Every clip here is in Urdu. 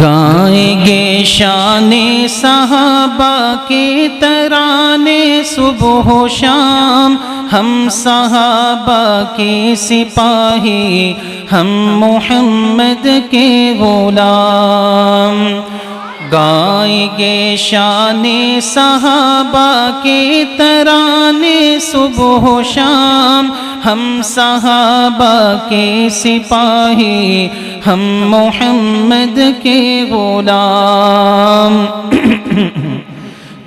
گائیں گے شان صحابہ کے ترانے صبح و شام، ہم صحابہ کے سپاہی، ہم محمد کے غلام۔ گائیں گے شان صحابہ کے ترانے صبح و شام، ہم صحابہ کے سپاہی، ہم محمد کے غلام۔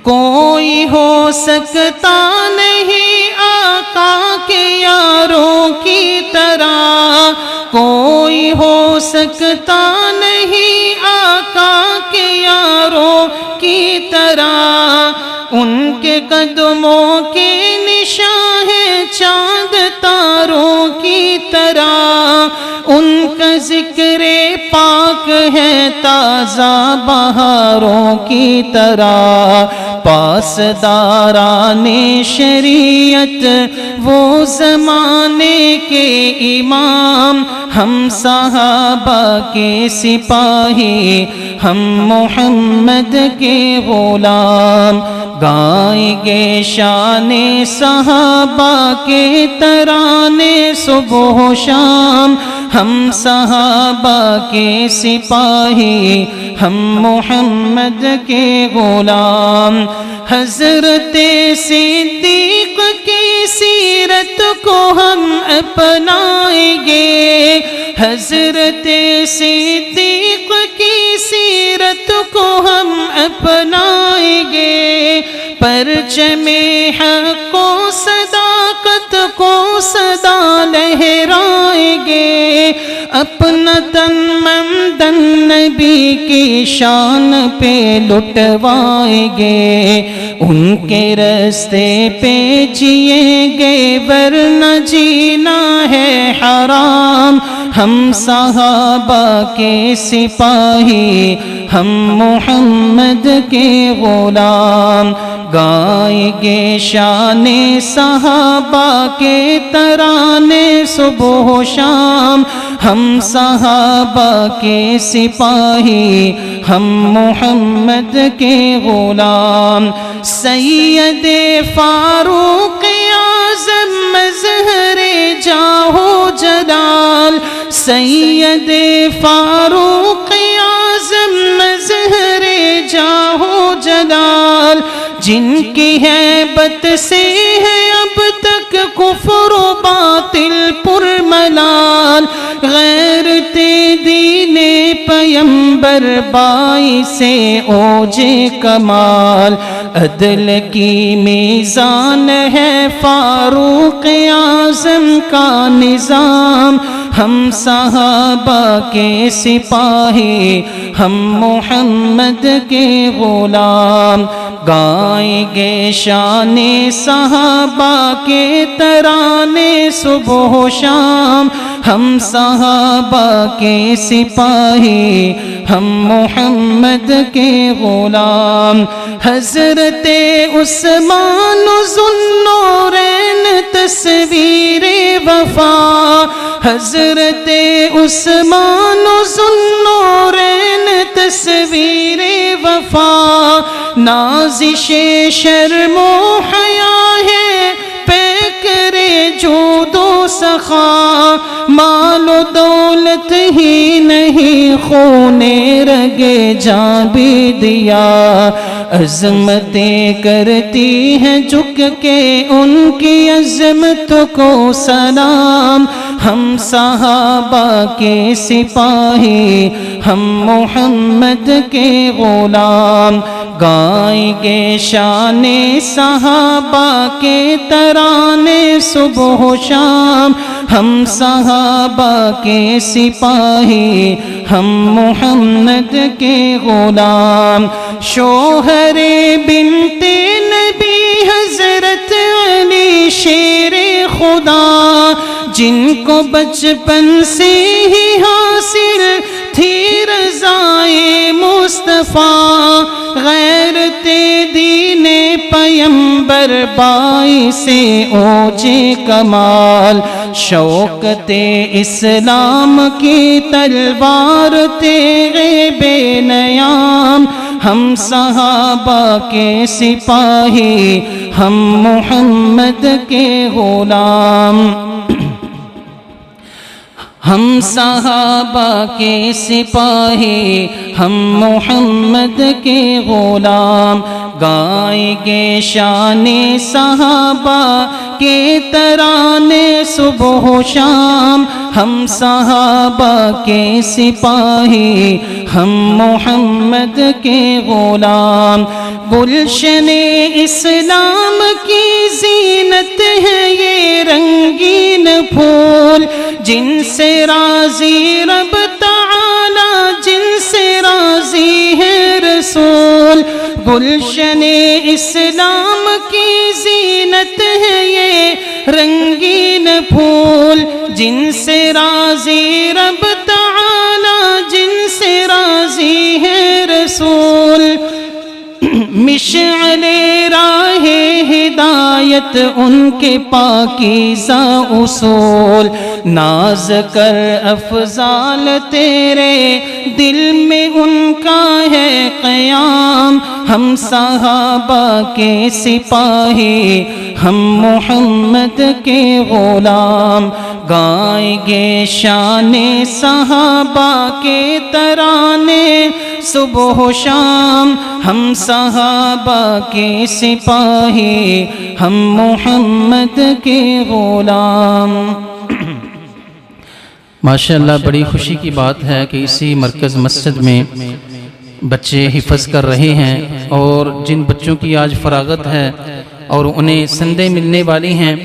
کوئی ہو سکتا نہیں آقا کے یاروں کی طرح، کوئی ہو سکتا نہیں آقا کے یاروں کی طرح، ان کے قدموں کے نشان ہے چاند تاروں کی طرح، ان کا ذکر پاک ہے تازہ بہاروں کی طرح۔ پاسداران شریعت وہ زمانے کے امام، ہم صحابہ کے سپاہی، ہم محمد کے غلام۔ گائیں گے شان صحابہ کے ترانے صبح و شام، ہم صحابہ کے سپاہی، ہم محمد کے غلام۔ حضرت صدیق کی سیرت کو ہم اپنائیں گے، حضرت صدیق کی سیرت کو ہم اپنائیں گے، پرچم حق و صداقت کو صدا لہرائیں گے، اپنا تن ممدن نبی کی شان پہ لٹوائیں گے، ان کے راستے پہ جئیں گے ورنہ جینا ہے حرام، ہم صحابہ کے سپاہی، ہم محمد کے غلام۔ گائیں گے شان صحابہ کے ترانے صبح و شام، ہم صحابہ کے سپاہی، ہم محمد کے غلام۔ سید فاروق اعظم مظہر جاہ و جلال، سید فاروق اعظم مظہر جاہ و جلال، جن کی ہیبت سے ہے اب تک کفر و باطل پر ملال، غیرت دین پیمبر باعث اوج کمال، عدل کی میزان ہے فاروق اعظم کا نظام، ہم صحابہ کے سپاہی، ہم محمد کے غلام۔ گائیں گے شان صحابہ کے ترانے صبح و شام، ہم صحابہ کے سپاہی، ہم محمد کے غلام۔ حضرت عثمان ذو النورین تصویر وفا، حضرت عثمان ذو النورین تصویر وفا، نازش شرم و حیا ہے پیکر جود و سخا، مال و دولت ہی نہیں خون رگے جاں بھی دیا، عظمتیں کرتی ہیں جھک کے ان کی عظمت کو سلام، ہم صحابہ کے سپاہی، ہم محمد کے غلام۔ گائیں گے شان صحابہ کے ترانے صبح و شام، ہم صحابہ کے سپاہی، ہم محمد کے غلام۔ شوہر بنت نبی حضرت علی شیر خدا، جن کو بچپن سے ہی حاصل تھی رضائے مصطفیٰ، غیرت دین پیمبر باعث اوج کمال، شوکت اسلام کی تلوار تیرے بے نیام، ہم صحابہ کے سپاہی، ہم محمد کے غلام، ہم صحابہ کے سپاہی، ہم محمد کے غلام، گائیں گے شان صحابہ کے ترانے صبح و شام، ہم صحابہ کے سپاہی، ہم محمد کے غلام، گلشن اسلام کی زینت ہے یہ رنگین پھول، جن سے راضی رب تعالی، جن سے راضی ہے رسول، گلشن اسلام کی زینت ہے یہ رنگین پھول، جن سے راضی رب تعالی، جن سے راضی ہے رسول، مشعل راہ ہدایت ان کے پاکیزہ اصول، ناز کر افضال تیرے دل میں ان کا ہے قیام، ہم صحابہ کے سپاہی، ہم محمد کے غلام، گائیں گے شان صحابہ کے ترانے صبح و شام، ہم صحابہ کے سپاہی، ہم محمد کے غلام۔ ماشاءاللہ بڑی خوشی کی بات ہے کہ اسی مرکز مسجد میں بچے حفظ کر رہے ہیں، اور جن بچوں کی آج فراغت ہے اور انہیں سندیں ملنے والی ہیں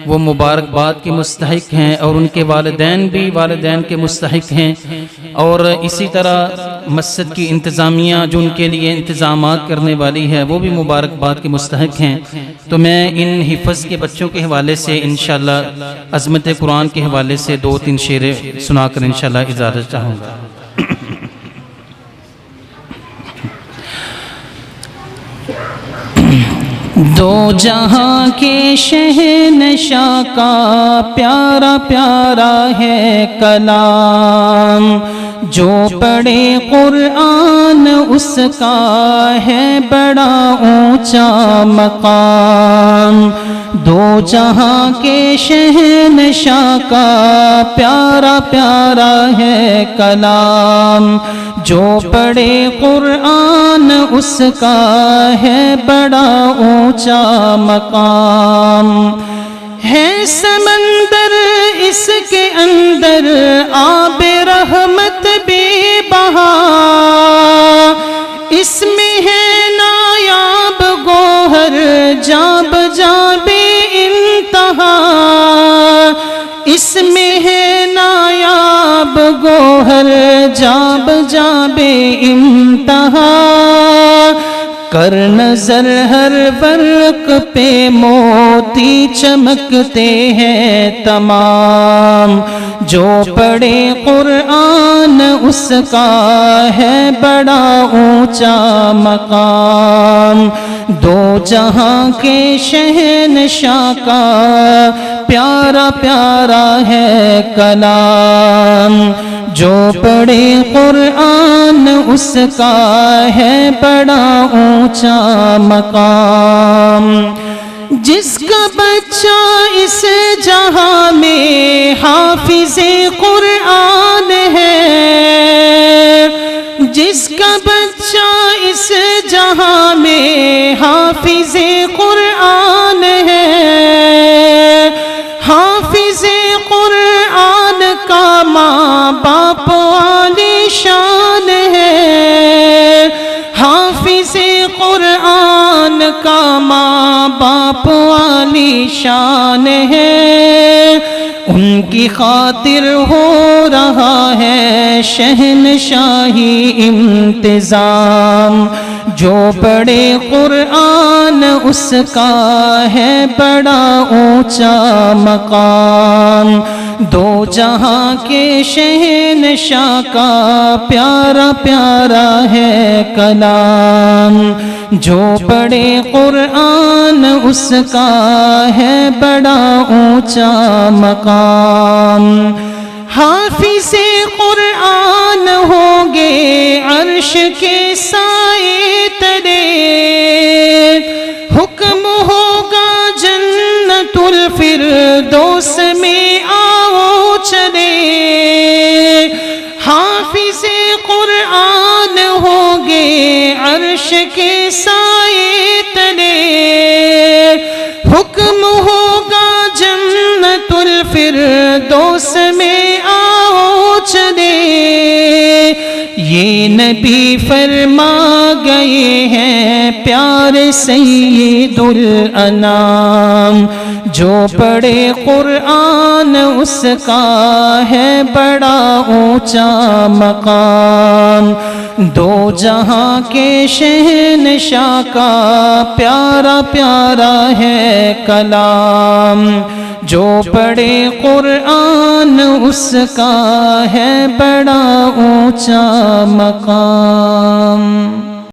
وہ مبارکباد کے مستحق ہیں، اور ان کے والدین بھی والدین کے مستحق ہیں، اور اسی طرح مسجد کی انتظامیہ جو ان کے لیے انتظامات کرنے والی ہے وہ بھی مبارکباد کے مستحق ہیں۔ تو میں ان حفظ کے بچوں کے حوالے سے انشاءاللہ عظمت قرآن کے حوالے سے 2-3 شعر سنا کر انشاءاللہ اجازت چاہوں گا۔ دو جہاں کے شہنشاہ کا پیارا پیارا ہے کلام، جو پڑھے قرآن اس کا ہے بڑا اونچا مقام، دو جہاں کے شہنشاہ کا پیارا پیارا ہے کلام، جو پڑھے قرآن اس کا ہے بڑا اونچا مقام، ہے سمندر اس کے اندر آب رحمت بے بہا، اس میں ہے نایاب گوہر جاب جاب انتہا، اس میں ہے نایاب گوہر جاب جاب انتہا، کر نظر ہر ورق پہ موتی چمکتے ہیں تمام، جو پڑھے قرآن اس کا ہے بڑا اونچا مقام، دو جہاں کے شہنشاہ کا پیارا پیارا ہے کلام، جو پڑھے قرآن اس کا ہے بڑا اونچا مقام، جس کا بچہ اس جہاں میں حافظ قرآن ہے، جس کا بچہ اس جہاں میں حافظ قرآن ہے، حافظ قرآن کا ماں باپ عالی شان ہے، حافظ قرآن کا ماں باپ عالی شان ہے، ان کی خاطر ہو رہا ہے شہنشاہی انتظام، جو پڑھے قرآن اس کا ہے بڑا اونچا مقام، دو جہاں کے شہنشاہ کا پیارا پیارا ہے کلام، جو پڑھے قرآن اس کا ہے بڑا اونچا مقام حافظ قرآن ہوں گے عرش کے سائے تلے حکم ہوگا جنت الفردوس میں آؤ چلے حافظ قرآن ہوں گے عرش کے سائے تلے حکم ہوگا جنت الفردوس میں آؤ چلے یہ نبی فرما گئے ہیں پیارے سید الانام جو پڑھے قرآن اس کا ہے بڑا اونچا مقام دو جہاں کے شہنشاہ کا پیارا پیارا ہے کلام جو پڑھے قرآن اس کا ہے بڑا اونچا مقام